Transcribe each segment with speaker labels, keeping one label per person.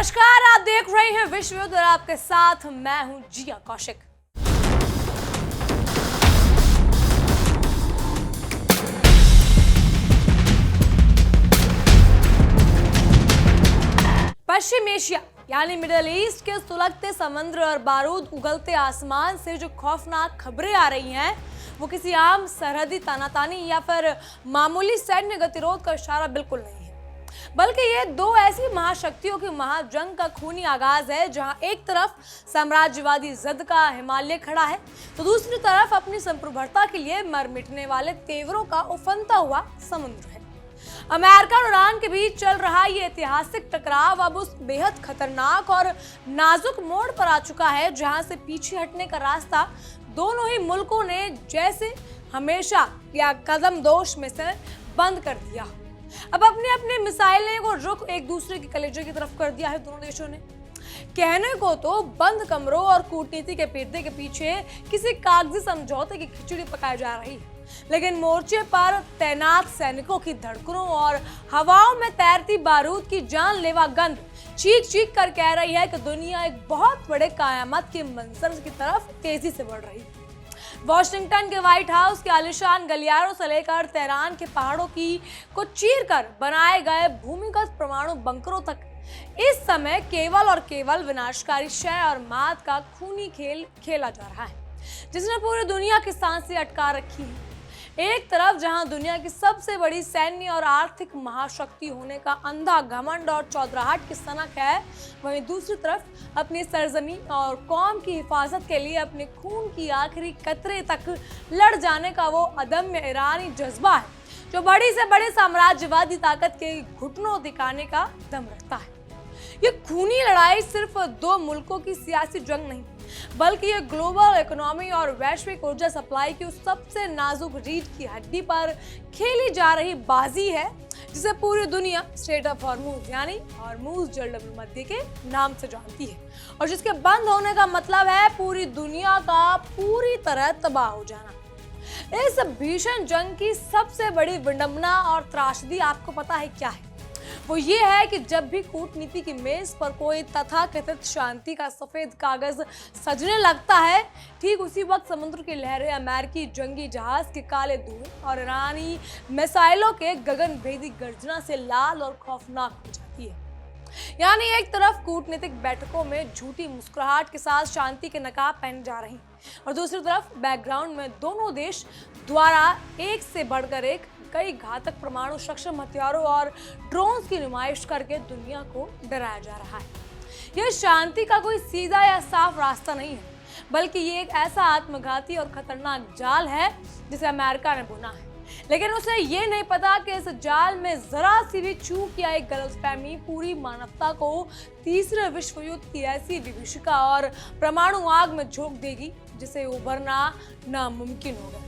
Speaker 1: नमस्कार, आप देख रहे हैं विश्व युद्ध और आपके साथ मैं हूं जिया कौशिक। पश्चिम एशिया यानी मिडिल ईस्ट के सुलगते समुद्र और बारूद उगलते आसमान से जो खौफनाक खबरें आ रही हैं, वो किसी आम सरहदी तानातानी या फिर मामूली सैन्य गतिरोध का इशारा बिल्कुल नहीं है, बल्कि ये दो ऐसी महाशक्तियों की महाजंग का खूनी आगाज है, जहां एक तरफ साम्राज्यवादी जद का हिमालय खड़ा है, तो दूसरी तरफ अपनी संप्रभुता के लिए मर मिटने वाले तेवरों का उफनता हुआ समुद्र है। अमेरिका और ईरान के बीच चल रहा ये ऐतिहासिक टकराव अब उस बेहद खतरनाक और नाजुक मोड़ पर आ चुका है, जहां से पीछे हटने का रास्ता दोनों ही मुल्कों ने जैसे हमेशा या कदम दोष में से बंद कर दिया। अब अपने अपने मिसाइलें को रुख एक दूसरे के कलेजे की तरफ कर दिया है दोनों देशों ने। कहने को तो बंद कमरों और कूटनीति के पर्दे के पीछे किसी कागजी समझौते की खिचड़ी पकाई जा रही है, लेकिन मोर्चे पर तैनात सैनिकों की धड़कनों और हवाओं में तैरती बारूद की जानलेवा गंध चीख चीख कर कह रही है कि दुनिया एक बहुत बड़े कयामत के मंजर की तरफ तेजी से बढ़ रही है। वॉशिंगटन के व्हाइट हाउस के आलीशान गलियारों से लेकर तेहरान के पहाड़ों को चीरकर बनाए गए भूमिगत परमाणु बंकरों तक इस समय केवल और केवल विनाशकारी क्षय और मात का खूनी खेल खेला जा रहा है, जिसने पूरी दुनिया की सांसें अटका रखी है। एक तरफ जहां दुनिया की सबसे बड़ी सैन्य और आर्थिक महाशक्ति होने का अंधा घमंड और चौधराहट की सनक है, वहीं दूसरी तरफ अपनी सरजमीन और कौम की हिफाजत के लिए अपने खून की आखिरी कतरे तक लड़ जाने का वो अदम्य ईरानी जज्बा है, जो बड़ी से बड़ी साम्राज्यवादी ताकत के घुटनों दिखाने का दम रखता है। ये खूनी लड़ाई सिर्फ दो मुल्कों की सियासी जंग नहीं, बल्कि ये ग्लोबल इकोनॉमी और वैश्विक ऊर्जा सप्लाई की उस सबसे नाजुक रीढ़ की हड्डी पर खेली जा रही बाजी है, जिसे पूरी दुनिया स्ट्रेट ऑफ हॉर्मूज यानी हॉर्मूज जलडबल मध्य के नाम से जानती है, और जिसके बंद होने का मतलब है पूरी दुनिया का पूरी तरह तबाह हो जाना। इस भीषण जंग की सबसे बड़ी विडंबना और त्रासदी आपको पता है क्या है? वो ये है कि जब भी कूटनीति की मेज पर कोई तथाकथित शांति का सफेद कागज सजने लगता है, ठीक उसी वक्त समुद्र की लहरें अमेरिकी जंगी जहाज के काले धुएं और ईरानी मिसाइलों के गगनभेदी गर्जना से लाल और खौफनाक हो जाती है। यानी एक तरफ कूटनीतिक बैठकों में झूठी मुस्कुराहट के साथ शांति के नकाब पहने जा रही और दूसरी तरफ बैकग्राउंड में दोनों देश द्वारा एक से बढ़कर एक कई घातक परमाणु सक्षम हथियारों और ड्रोन्स की नुमाइश करके दुनिया को डराया जा रहा है। यह शांति का कोई सीधा या साफ रास्ता नहीं है, बल्कि ये एक ऐसा आत्मघाती और खतरनाक जाल है जिसे अमेरिका ने बुना है, लेकिन उसे ये नहीं पता कि इस जाल में जरा सी भी चूक या एक गलतफहमी पूरी मानवता को तीसरे विश्व युद्ध की ऐसी विभीषिका और परमाणु आग में झोंक देगी जिसे उभरना नामुमकिन होगा।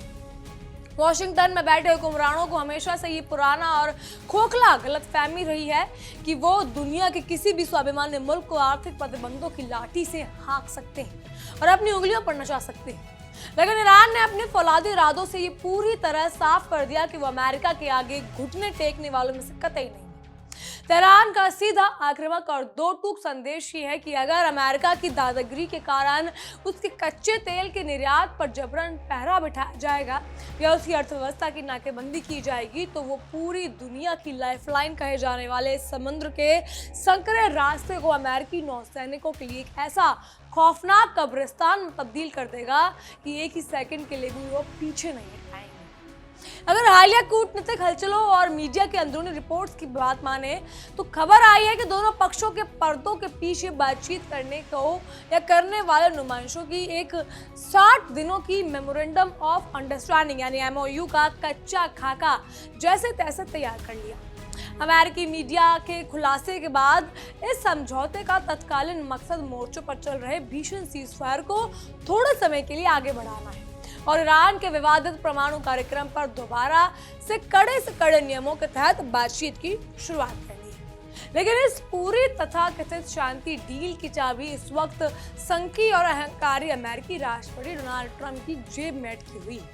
Speaker 1: वॉशिंगटन में बैठे हुक्मरानों को हमेशा से ये पुराना और खोखला गलतफहमी रही है कि वो दुनिया के किसी भी स्वाभिमानी मुल्क को आर्थिक प्रतिबंधों की लाठी से हाँक सकते हैं और अपनी उंगलियों पर नचा सकते हैं, लेकिन ईरान ने अपने फौलादी इरादों से ये पूरी तरह साफ कर दिया कि वो अमेरिका के आगे घुटने टेकने वालों में से कतई नहीं। तेहरान का सीधा आक्रामक और दो टूक संदेश ये है कि अगर अमेरिका की दादागिरी के कारण उसके कच्चे तेल के निर्यात पर जबरन पहरा बिठाया जाएगा या उसकी अर्थव्यवस्था की नाकेबंदी की जाएगी, तो वो पूरी दुनिया की लाइफलाइन कहे जाने वाले समुद्र के संकरे रास्ते को अमेरिकी नौसैनिकों के लिए एक ऐसा खौफनाक कब्रिस्तान में तब्दील कर देगा कि एक ही सेकंड के लिए भी वो पीछे नहीं हटाएंगे। अगर हालिया कूटनीतिक हलचलों और मीडिया के अंदरूनी रिपोर्ट्स की बात माने तो खबर आई है कि दोनों पक्षों के पर्दों के पीछे बातचीत करने को या करने वाले नुमाइशों की एक 60 दिनों की मेमोरेंडम ऑफ अंडरस्टैंडिंग यानी MOU का कच्चा खाका जैसे तैसे तैयार कर लिया। अमेरिकी मीडिया के खुलासे के बाद इस समझौते का तत्कालीन मकसद मोर्चों पर चल रहे भीषण सीज़फायर को थोड़े समय के लिए आगे बढ़ाना है और ईरान के विवादित परमाणु कार्यक्रम पर दोबारा से कड़े नियमों के तहत बातचीत की शुरुआत करनी है। लेकिन इस पूरी तथाकथित शांति डील की चाबी इस वक्त संकी और अहंकारी अमेरिकी राष्ट्रपति डोनाल्ड ट्रंप की जेब में अटकी हुई है,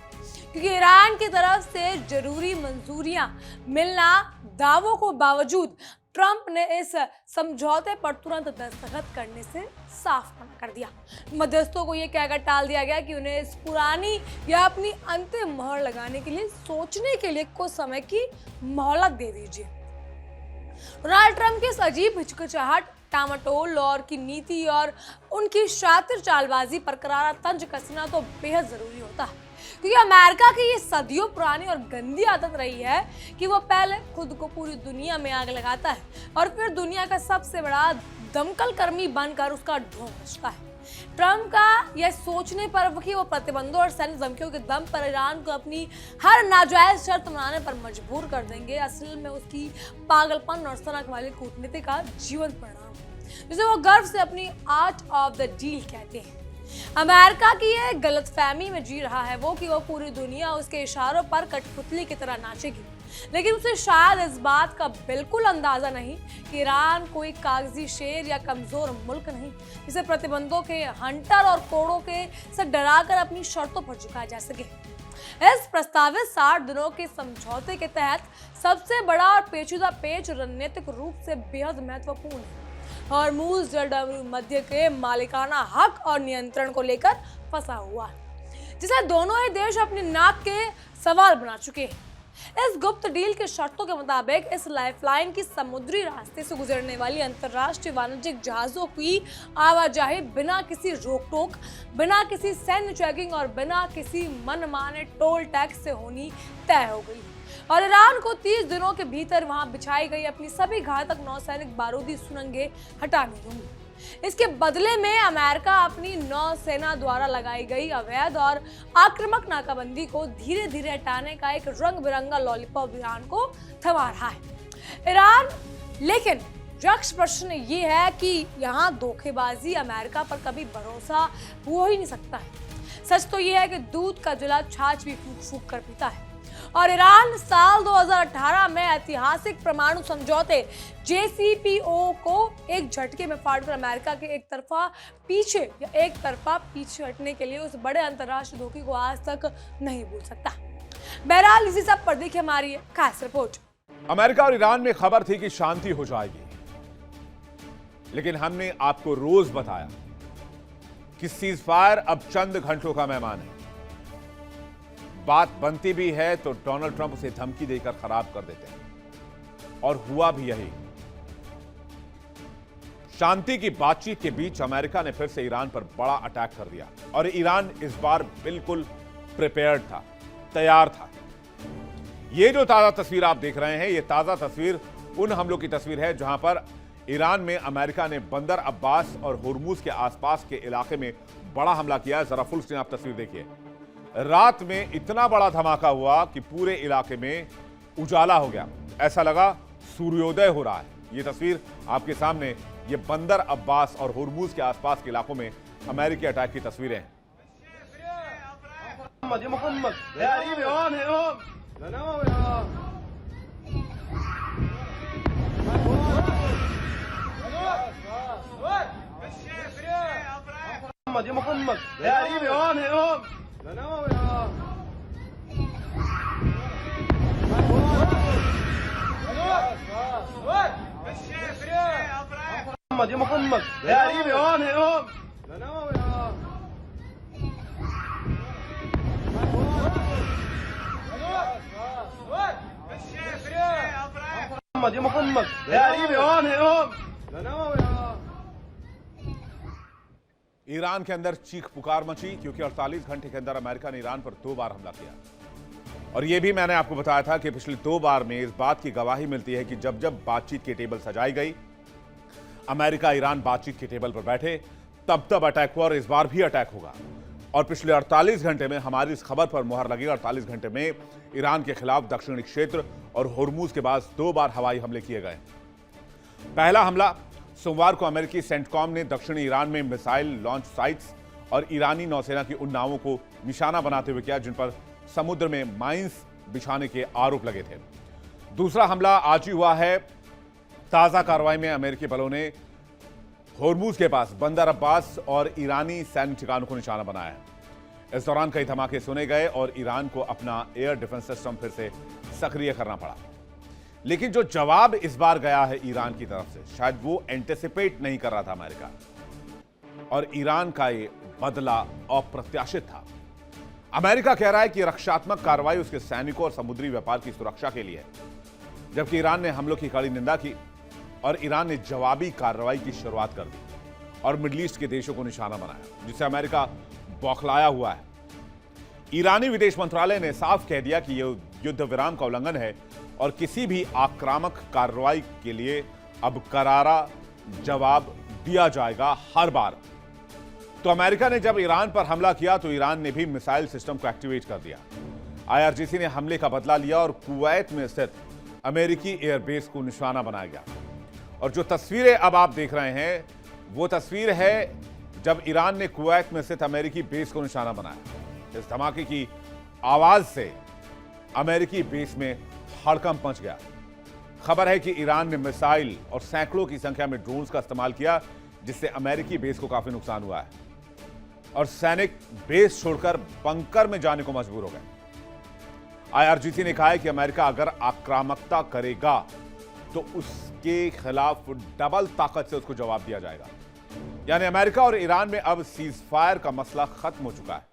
Speaker 1: क्योंकि ईरान की तरफ से जरूरी मंजूरियां मिलना दावों को बावजूद ट्रंप ने इस समझौते पर तुरंत दस्तखत करने से साफ मना कर दिया। मध्यस्थों को यह कहकर टाल दिया गया कि उन्हें इस पुरानी या अपनी अंतिम मोहर लगाने के लिए सोचने के लिए कुछ समय की मोहलत दे दीजिए। डोनाल्ड ट्रंप की इस अजीब हिचकिचाहट, टामाटोल और की नीति और उनकी शातिर चालबाजी पर करारा तंज कसना तो बेहद जरूरी होता है, क्योंकि अमेरिका की ये सदियों पुरानी और गंदी आदत रही है कि वो पहले खुद को पूरी दुनिया में आग लगाता है और फिर दुनिया का सबसे बड़ा दमकल कर्मी बनकर उसका ढोंग रचता है। ट्रंप का यह सोचने पर कि वो प्रतिबंधों और सैन्य धमकियों के दम पर ईरान को अपनी हर नाजायज शर्त मनाने पर मजबूर कर देंगे, असल में उसकी पागलपन और सनक वाली कूटनीति का जीवन परिणाम है, जिसे वो गर्व से अपनी आर्ट ऑफ द डील कहते हैं। अमेरिका की यह गलतफहमी में जी रहा है वो कि वो पूरी दुनिया उसके इशारों पर कठपुतली की तरह नाचेगी, लेकिन उसे शायद इस बात का बिल्कुल अंदाजा नहीं कि ईरान कोई कागजी शेर या कमजोर मुल्क नहीं जिसे प्रतिबंधों के हंटर और कोड़ों के से डराकर अपनी शर्तों पर झुकाया जा सके। इस प्रस्तावित 60 दिनों के समझौते के तहत सबसे बड़ा और पेचीदा पेच रणनीतिक रूप से बेहद महत्वपूर्ण है। हॉर्मुज़ जलडमरू मध्य के मालिकाना हक और नियंत्रण को लेकर फंसा हुआ है, जिसे दोनों ही देश अपनी नाक के सवाल बना चुके हैं। इस गुप्त डील के शर्तों के मुताबिक इस लाइफलाइन की समुद्री रास्ते से गुजरने वाली अंतर्राष्ट्रीय वाणिज्यिक जहाजों की आवाजाही बिना किसी रोक टोक, बिना किसी सैन्य चेकिंग और बिना किसी मनमाने टोल टैक्स से होनी तय हो गई और ईरान को 30 दिनों के भीतर वहां बिछाई गई अपनी सभी घातक नौसैनिक बारूदी सुरंगें हटानी होंगी। इसके बदले में अमेरिका अपनी नौसेना द्वारा लगाई गई अवैध और आक्रामक नाकाबंदी को धीरे धीरे हटाने का एक रंग बिरंगा लॉलीपॉप ईरान को थमा रहा है। ईरान लेकिन यक्ष प्रश्न ये है कि यहाँ धोखेबाजी अमेरिका पर कभी भरोसा हो ही नहीं सकता है। सच तो ये है कि दूध का जुला छाछ भी फूक फूक कर पीता है और ईरान साल 2018 में ऐतिहासिक परमाणु समझौते JCPO को एक झटके में फाड़कर अमेरिका के एक तरफा पीछे हटने के लिए उस बड़े अंतर्राष्ट्रीय धोखे को आज तक नहीं भूल सकता। बहरहाल इसी सब पर देखिए हमारी खास रिपोर्ट।
Speaker 2: अमेरिका और ईरान में खबर थी कि शांति हो जाएगी, लेकिन हमने आपको रोज बताया कि सीजफायर अब चंद घंटों का मेहमान है। बात बनती भी है तो डोनाल्ड ट्रंप उसे धमकी देकर खराब कर देते हैं और हुआ भी यही। शांति की बातचीत के बीच अमेरिका ने फिर से ईरान पर बड़ा अटैक कर दिया और ईरान इस बार बिल्कुल प्रिपेयर्ड था, तैयार था। ये जो ताजा तस्वीर आप देख रहे हैं, ये ताजा तस्वीर उन हमलों की तस्वीर है जहां पर ईरान में अमेरिका ने बंदर अब्बास और होर्मुज के आसपास के इलाके में बड़ा हमला किया। जरा फुल स्क्रीन आप तस्वीर देखिए। रात में इतना बड़ा धमाका हुआ कि पूरे इलाके में उजाला हो गया, ऐसा लगा सूर्योदय हो रहा है। ये तस्वीर आपके सामने, ये बंदर अब्बास और होर्मुज के आसपास के इलाकों में अमेरिकी अटैक की तस्वीरें हैं। ईरान के अंदर चीख पुकार मची क्योंकि 48 घंटे के अंदर अमेरिका ने ईरान पर 2 बार हमला किया। और यह भी मैंने आपको बताया था कि पिछली 2 बार में इस बात की गवाही मिलती है कि जब जब बातचीत की टेबल सजाई गई, अमेरिका ईरान बातचीत के टेबल पर बैठे, तब तब अटैक हुआ और इस बार भी अटैक होगा। और पिछले 48 घंटे में हमारी इस खबर पर मुहर लगी। 48 घंटे में ईरान के खिलाफ दक्षिणी क्षेत्र और होर्मुज के पास 2 बार हवाई हमले किए गए। पहला हमला सोमवार को अमेरिकी सेंटकॉम ने दक्षिणी ईरान में मिसाइल लॉन्च साइट्स और ईरानी नौसेना की उन नावों को निशाना बनाते हुए किया जिन पर समुद्र में माइंस बिछाने के आरोप लगे थे। दूसरा हमला आज ही हुआ है। ताजा कार्रवाई में अमेरिकी बलों ने होर्मुज के पास बंदर अब्बास और ईरानी सैन्य ठिकानों को निशाना बनाया है। इस दौरान कई धमाके सुने गए और ईरान को अपना एयर डिफेंस सिस्टम फिर से सक्रिय करना पड़ा। लेकिन जो जवाब इस बार गया है ईरान की तरफ से, शायद वो एंटिसिपेट नहीं कर रहा था अमेरिका, और ईरान का ये बदला अप्रत्याशित था। अमेरिका कह रहा है कि रक्षात्मक कार्रवाई उसके सैनिकों और समुद्री व्यापार की सुरक्षा के लिए है, जबकि ईरान ने हमलों की कड़ी निंदा की और ईरान ने जवाबी कार्रवाई की शुरुआत कर दी और मिडिल ईस्ट के देशों को निशाना बनाया, जिससे अमेरिका बौखलाया हुआ है। ईरानी विदेश मंत्रालय ने साफ कह दिया कि यह युद्ध विराम का उल्लंघन है और किसी भी आक्रामक कार्रवाई के लिए अब करारा जवाब दिया जाएगा हर बार। तो अमेरिका ने जब ईरान पर हमला किया तो ईरान ने भी मिसाइल सिस्टम को एक्टिवेट कर दिया। आईआरजीसी ने हमले का बदला लिया और कुवैत में स्थित अमेरिकी एयरबेस को निशाना बनाया गया। और जो तस्वीरें अब आप देख रहे हैं वो तस्वीर है जब ईरान ने कुवैत में स्थित अमेरिकी बेस को निशाना बनाया। इस धमाके की आवाज से अमेरिकी बेस में हड़कंप मच गया। खबर है कि ईरान ने मिसाइल और सैकड़ों की संख्या में ड्रोन्स का इस्तेमाल किया, जिससे अमेरिकी बेस को काफी नुकसान हुआ है और सैनिक बेस छोड़कर बंकर में जाने को मजबूर हो गए। आईआरजीसी ने कहा है कि अमेरिका अगर आक्रामकता करेगा तो उसके खिलाफ डबल ताकत से उसको जवाब दिया जाएगा। यानी अमेरिका और ईरान में अब सीज फायर का मसला खत्म हो चुका है।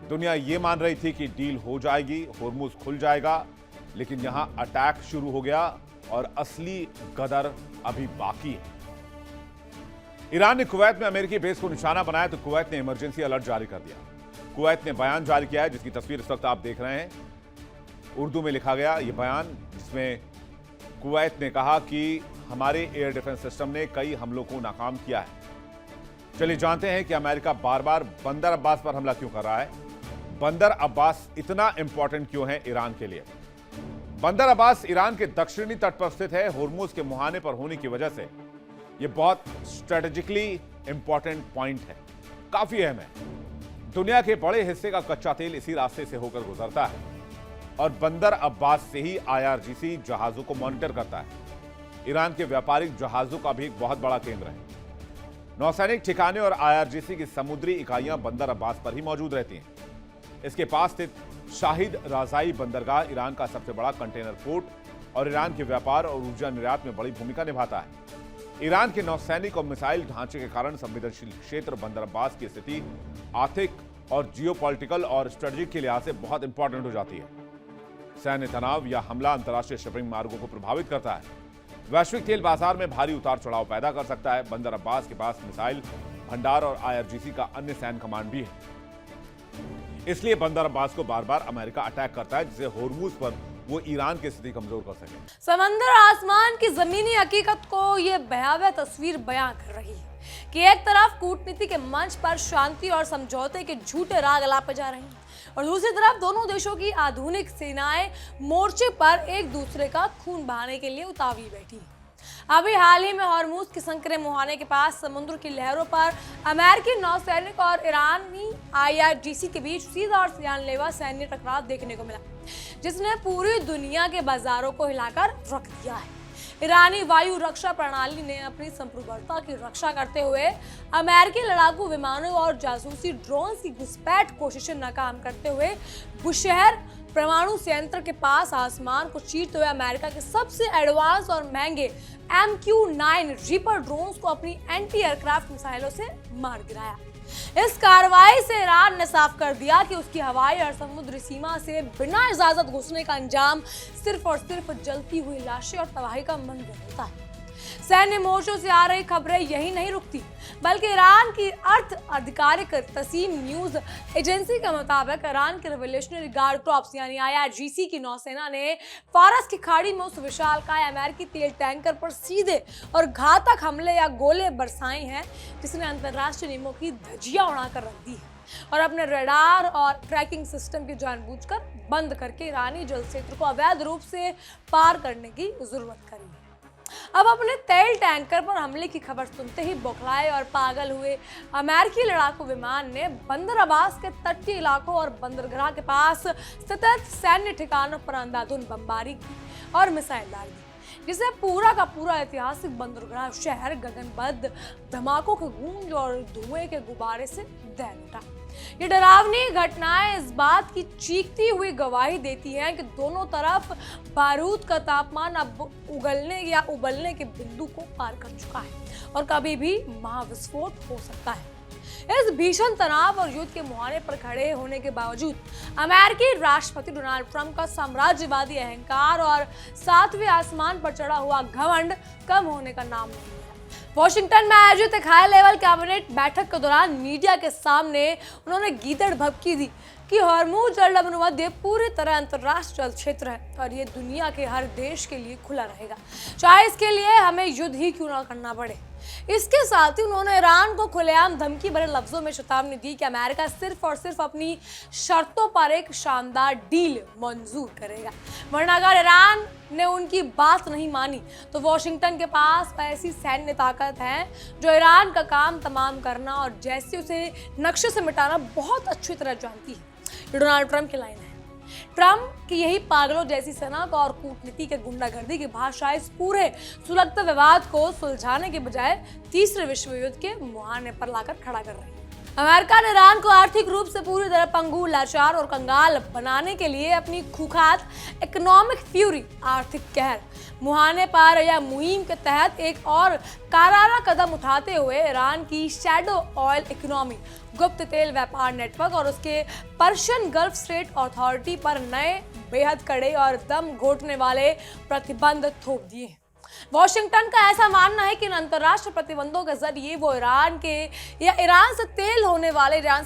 Speaker 2: दुनिया यह मान रही थी कि डील हो जाएगी, होर्मुज खुल जाएगा, लेकिन यहां अटैक शुरू हो गया और असली गदर अभी बाकी है। ईरान ने कुवैत में अमेरिकी बेस को निशाना बनाया तो कुवैत ने इमरजेंसी अलर्ट जारी कर दिया। कुवैत ने बयान जारी किया है, जिसकी तस्वीर इस वक्त आप देख रहे हैं। उर्दू में लिखा गया यह बयान, जिसमें कुवैत ने कहा कि हमारे एयर डिफेंस सिस्टम ने कई हमलों को नाकाम किया है। चलिए जानते हैं कि अमेरिका बार बार बंदर अब्बास पर हमला क्यों कर रहा है। बंदर अब्बास इतना इंपॉर्टेंट क्यों है ईरान के लिए? बंदर अब्बास ईरान के दक्षिणी तट पर स्थित है। होर्मुज के मुहाने पर होने की वजह से यह बहुत स्ट्रेटेजिकली इंपॉर्टेंट पॉइंट है, काफी अहम है। दुनिया के बड़े हिस्से का कच्चा तेल इसी रास्ते से होकर गुजरता है और बंदर अब्बास से ही आईआरजीसी जहाजों को मॉनिटर करता है। ईरान के व्यापारिक जहाजों का भी एक बहुत बड़ा केंद्र है। नौसैनिक ठिकाने और आईआरजीसी की समुद्री इकाइयां बंदर अब्बास पर ही मौजूद रहती हैं। इसके पास स्थित शाहिद राजाई बंदरगाह ईरान का सबसे बड़ा कंटेनर पोर्ट और ईरान के व्यापार और ऊर्जा निर्यात में बड़ी भूमिका निभाता है। ईरान के नौसैनिक और मिसाइल ढांचे के कारण संवेदनशील क्षेत्र बंदर अब्बास की स्थिति आर्थिक और जियोपॉलिटिकल और स्ट्रेटेजिक के लिहाज से बहुत इंपॉर्टेंट हो जाती है। सैन्य तनाव या हमला अंतर्राष्ट्रीय शिपिंग मार्गों को प्रभावित करता है, वैश्विक तेल बाजार में भारी उतार चढ़ाव पैदा कर सकता है। बंदर अब्बास के पास मिसाइल भंडार और आईआरजीसी का अन्य सैन्य कमांड भी है। इसलिए बंदर अब्बास को बार बार अमेरिका अटैक करता है, जिससे होर्मुज पर वो ईरान की स्थिति कमजोर कर सके।
Speaker 1: समंदर आसमान की जमीनी हकीकत को ये भयावह तस्वीर बयां कर रही है कि एक तरफ कूटनीति के मंच पर शांति और समझौते के झूठे राग अलापे जा रहे हैं और दूसरी तरफ दोनों देशों की आधुनिक सेनाएं मोर्चे पर एक दूसरे का खून बहाने के लिए उतावली बैठी हैं। अभी हाल ही में हॉर्मुज के संकरे मुहाने के पास समुद्र की लहरों पर अमेरिकी नौसैनिक और ईरानी आईआरजीसी के बीच सीधा और जानलेवा सैन्य टकराव देखने को मिला, जिसने पूरी दुनिया के बाजारों को हिलाकर रख दिया है। ईरानी वायु रक्षा प्रणाली ने अपनी संप्रभुता की रक्षा करते हुए अमेरिकी लड़ाकू विमानों और जासूसी ड्रोन की घुसपैठ कोशिशें नाकाम करते हुए बुशहर परमाणु संयंत्र के पास आसमान को चीरते हुए अमेरिका के सबसे एडवांस और महंगे MQ-9 रीपर ड्रोन्स को अपनी एंटी एयरक्राफ्ट मिसाइलों से मार गिराया। इस कार्रवाई से ईरान ने साफ कर दिया कि उसकी हवाई और समुद्री सीमा से बिना इजाजत घुसने का अंजाम सिर्फ और सिर्फ जलती हुई लाशें और तबाही का मंजर होता है। सैन्य मोर्चों से आ रही खबरें यही नहीं रुकती, बल्कि ईरान की अर्ध आधिकारिक तसीम न्यूज एजेंसी के मुताबिक ईरान के रिवोल्यूशनरी गार्ड कॉर्प्स यानी आईआरजीसी की नौसेना ने फारस की खाड़ी में उस विशालकाय अमेरिकी तेल टैंकर पर सीधे और घातक हमले या गोले बरसाए हैं, जिसने अंतर्राष्ट्रीय नियमों की धज्जियां उड़ाकर रख दी है और अपने रडार और ट्रैकिंग सिस्टम की जानबूझकर बंद करके ईरानी जल क्षेत्र को अवैध रूप से पार करने की जरूरत करी है। अब अपने तेल टैंकर पर हमले की खबर सुनते ही बौखलाए और पागल हुए अमेरिकी लड़ाकू विमान ने बंदर अब्बास के तटीय इलाकों और बंदरगाह के पास स्थित सैन्य ठिकानों पर अंधाधुंध बमबारी की और मिसाइल दाग दी, जिससे पूरा का पूरा ऐतिहासिक बंदरगाह शहर गगनबद्ध धमाकों के गूंज और धुएं के गुब्बारे से दहल उठा। ये डरावनी घटनाएं इस बात की चीखती हुई गवाही देती हैं कि दोनों तरफ बारूद का तापमान अब उगलने या उबलने के बिंदु को पार कर चुका है और कभी भी महाविस्फोट हो सकता है। इस भीषण तनाव और युद्ध के मुहाने पर खड़े होने के बावजूद अमेरिकी राष्ट्रपति डोनाल्ड ट्रंप का साम्राज्यवादी अहंकार और सातवें आसमान पर चढ़ा हुआ घमंड कम होने का नाम नहीं है। वॉशिंगटन में आयोजित एक हाई लेवल कैबिनेट बैठक के दौरान मीडिया के सामने उन्होंने गीदड़ भभकी दी कि हॉर्मुज़ जल भूमध्य पूरी तरह अंतरराष्ट्रीय जल क्षेत्र है और ये दुनिया के हर देश के लिए खुला रहेगा, चाहे इसके लिए हमें युद्ध ही क्यों ना करना पड़े। इसके साथ ही उन्होंने ईरान को खुलेआम धमकी भरे लफ्जों में चेतावनी दी कि अमेरिका सिर्फ और सिर्फ अपनी शर्तों पर एक शानदार डील मंजूर करेगा, वरना अगर ईरान ने उनकी बात नहीं मानी तो वॉशिंगटन के पास ऐसी सैन्य ताकत है जो ईरान का काम तमाम करना और जैसे उसे नक्शे से मिटाना बहुत अच्छी तरह जानती है। ये डोनाल्ड ट्रंप की लाइन है। ट्रंप की यही पागलों जैसी सनक और कूटनीति के गुंडागर्दी की भाषा इस पूरे सुलगते विवाद को सुलझाने के बजाय तीसरे विश्व युद्ध के मुहाने पर लाकर खड़ा कर रही है। अमेरिका ने ईरान को आर्थिक रूप से पूरी तरह पंगु, लाचार और कंगाल बनाने के लिए अपनी खुखात इकोनॉमिक फ्यूरी, आर्थिक कहर मुहाने पर या मुहिम के तहत एक और करारा कदम उठाते हुए ईरान की शैडो ऑयल इकोनॉमी, गुप्त तेल व्यापार नेटवर्क और उसके पर्शियन गल्फ स्टेट अथॉरिटी पर नए बेहद कड़े और दम घोटने वाले प्रतिबंध थोप दिए हैं। वॉशिंगटन का ऐसा मानना है कि इन अंतर्राष्ट्रीय प्रतिबंधों के जरिए वो ईरान के या ईरान से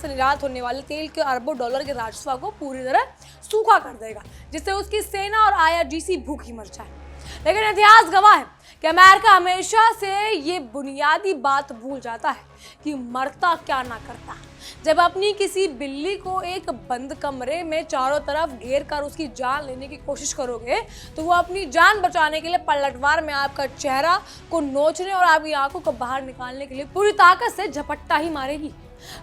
Speaker 1: निर्यात होने वाले तेल के अरबों डॉलर के राजस्व को पूरी तरह सूखा कर देगा, जिससे उसकी सेना और IRGC भूखी मर जाए। लेकिन इतिहास गवाह है कि अमेरिका हमेशा से ये बुनियादी बात भूल जाता है कि मरता क्या ना करता। जब अपनी किसी बिल्ली को एक बंद कमरे में चारों तरफ घेर कर उसकी जान लेने की कोशिश करोगे तो वो अपनी जान बचाने के लिए पलटवार में आपका चेहरा को नोचने और आपकी आंखों को बाहर निकालने के लिए पूरी ताकत से झपट्टा ही मारेगी।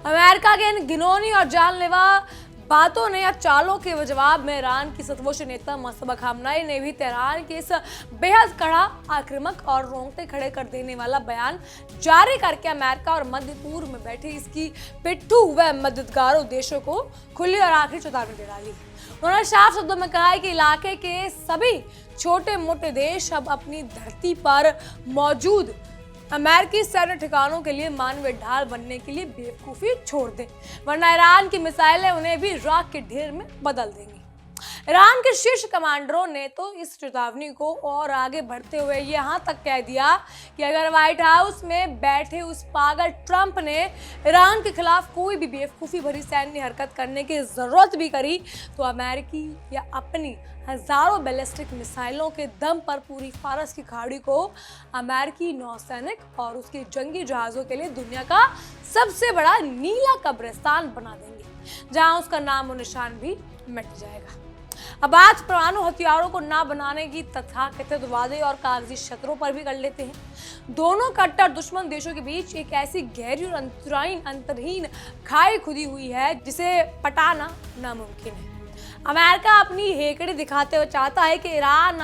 Speaker 1: अमेरिका के इन घिनौनी और जानलेवा बातों ने या चालों के जवाब में ईरान की सर्वोच्च नेता मसबा खामनाई ने भी तेहरान के इस बेहद कड़ा, आक्रामक और रोंगटे खड़े कर देने वाला बयान जारी करके अमेरिका और मध्य पूर्व में बैठे इसकी पिट्ठू व मददगारों देशों को खुली और आखिरी चेतावनी दे डाली। उन्होंने साफ शब्दों में कहा है कि इलाके के सभी छोटे मोटे देश अब अपनी धरती पर मौजूद अमेरिकी सैन्य ठिकानों के लिए मानवीय ढाल बनने के लिए बेवकूफ़ी छोड़ दें, वरना ईरान की मिसाइलें उन्हें भी राख के ढेर में बदल देंगी। ईरान के शीर्ष कमांडरों ने तो इस चेतावनी को और आगे बढ़ते हुए यहाँ तक कह दिया कि अगर व्हाइट हाउस में बैठे उस पागल ट्रंप ने ईरान के खिलाफ कोई भी बेवकूफ़ी भरी सैन्य हरकत करने की जरूरत भी करी तो अमेरिकी या अपनी हजारों बैलिस्टिक मिसाइलों के दम पर पूरी फारस की खाड़ी को अमेरिकी नौसैनिक और उसके जंगी जहाज़ों के लिए दुनिया का सबसे बड़ा नीला कब्रिस्तान बना देंगे, जहां उसका नाम और निशान भी मिट जाएगा। अब आज परमाणु हथियारों को ना बनाने की तथाकथित वादे और कागजी शर्तों पर भी कर लेते हैं। दोनों कट्टर दुश्मन देशों के बीच एक ऐसी गहरी और अंतरहीन खाई खुदी हुई है जिसे पटाना नामुमकिन है। अमेरिका अपनी हेकड़ी दिखाते हुए चाहता है कि ईरान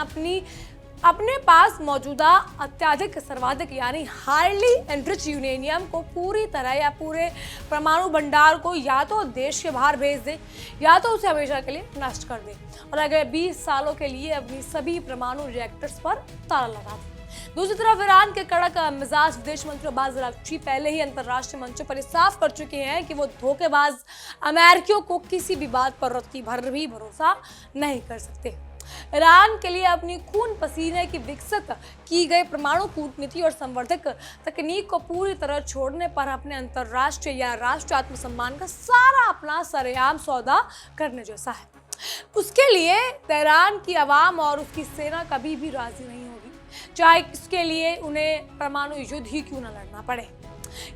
Speaker 1: अपने पास मौजूदा अत्याधिक सर्वाधिक यानी हाईली एनरिच्ड यूरेनियम को पूरी तरह या पूरे परमाणु भंडार को या तो देश के बाहर भेज दे या तो उसे हमेशा के लिए नष्ट कर दे और अगले 20 सालों के लिए अपनी सभी परमाणु रिएक्टर्स पर ताला लगा दे। दूसरी तरफ ईरान के कड़क मिजाज विदेश मंत्री अब्बास अरागची पहले ही अंतर्राष्ट्रीय मंचों पर साफ कर चुके हैं कि वो धोखेबाज अमेरिकियों को किसी भी बात पर रत्ती भर भी भरोसा नहीं कर सकते। ईरान के लिए अपनी खून पसीने की विकसित की गई परमाणु कूटनीति और संवर्धक तकनीक को पूरी तरह छोड़ने पर अपने अंतर्राष्ट्रीय या राष्ट्रीय आत्मसम्मान का सारा अपना सरेआम सौदा करने जैसा है। उसके लिए तेहरान की आवाम और उसकी सेना कभी भी राजी नहीं होगी, चाहे इसके लिए उन्हें परमाणु युद्ध ही क्यों न लड़ना पड़े।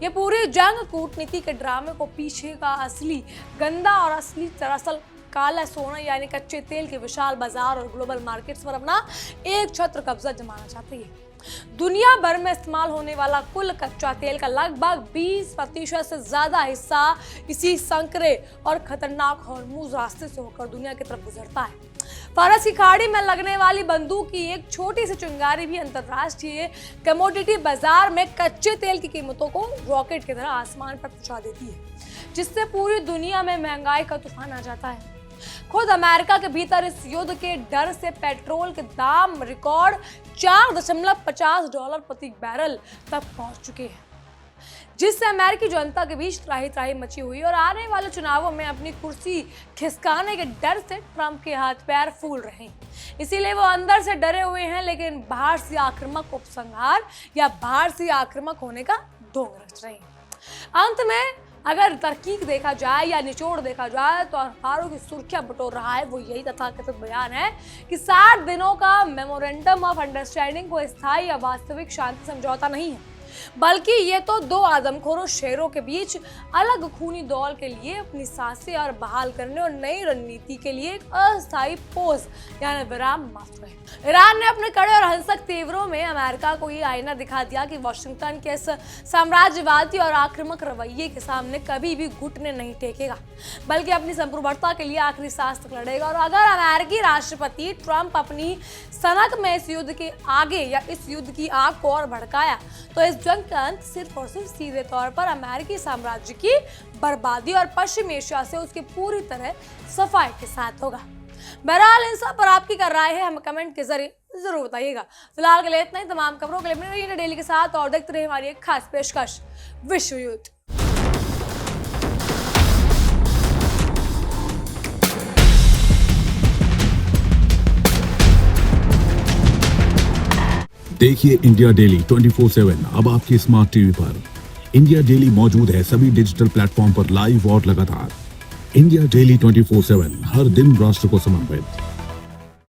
Speaker 1: ये पूरी जंग कूटनीति के ड्रामे को पीछे का असली गंदा और असली दरअसल काला सोना यानी कच्चे तेल के विशाल बाजार और ग्लोबल मार्केट्स पर अपना एक छत्र कब्जा जमाना चाहती है। दुनिया भर में इस्तेमाल होने वाला कुल कच्चा तेल का लगभग 20% से ज्यादा हिस्सा इसी संकरे और खतरनाक हॉर्मुज़ रास्ते से होकर दुनिया की तरफ गुजरता है। फारस की खाड़ी में लगने वाली बंदूक की एक छोटी सी चिंगारी भी अंतरराष्ट्रीय कमोडिटी बाजार में कच्चे तेल की कीमतों को रॉकेट की तरह आसमान पर पहुंचा देती है, जिससे पूरी दुनिया में महंगाई का तूफान आ जाता है। खुद अमेरिका के भीतर इस युद्ध के डर से पेट्रोल के दाम रिकॉर्ड $4.50 प्रति बैरल तक पहुंच चुके हैं, जिससे अमेरिकी जनता के बीच त्राही त्राही मची हुई और आने वाले चुनावों में अपनी कुर्सी खिसकाने के डर से ट्रंप के हाथ पैर फूल रहे हैं। इसीलिए वो अंदर से डरे हुए हैं, लेकिन बाहर से आक्रामक उपसंहार या बाहर से आक्रामक होने का ढोंग रच रहे हैं। अंत में अगर तरकीब देखा जाए या निचोड़ देखा जाए तो अखबारों की सुर्खियां बटोर रहा है वो यही तथाकथित बयान है कि 60 दिनों का मेमोरेंडम ऑफ अंडरस्टैंडिंग को स्थायी या वास्तविक शांति समझौता नहीं है, बल्कि ये तो दो आदमखोरों शेरों के बीच अलग खूनी दौर के लिए अपनी सांसें और बहाल करने और नई रणनीति के लिए एक अस्थायी पोज यानी विराम मात्र है। ईरान ने अपने कड़े और हिंसक तीव्रों में अमेरिका को ये आईना दिखा दिया कि वॉशिंगटन के इस साम्राज्यवादी और आक्रामक रवैये के सामने कभी भी घुटने नहीं टेकेगा, बल्कि अपनी संप्रभुता के लिए आखिरी सांस तक लड़ेगा। और अगर अमेरिकी राष्ट्रपति ट्रंप अपनी सनक में इस युद्ध के आगे या इस युद्ध की आग को और भड़काया तो इस जंग का अंत सिर्फ और सिर्फ सीधे तौर पर अमेरिकी साम्राज्य की बर्बादी और पश्चिम एशिया से उसकी पूरी तरह सफाई के साथ होगा। बहरहाल इन सब पर आपकी क्या राय है हमें कमेंट के जरिए जरूर बताइएगा। फिलहाल के लिए इतना ही। तमाम खबरों के लिए बने रहिए डेली के साथ और देखते रहिए हमारी एक खास पेशकश विश्व युद्ध।
Speaker 3: देखिए इंडिया डेली 24/7 अब आपके स्मार्ट टीवी पर। इंडिया डेली मौजूद है सभी डिजिटल प्लेटफॉर्म पर लाइव और लगातार। इंडिया डेली 24/7 हर दिन राष्ट्र को समर्पित।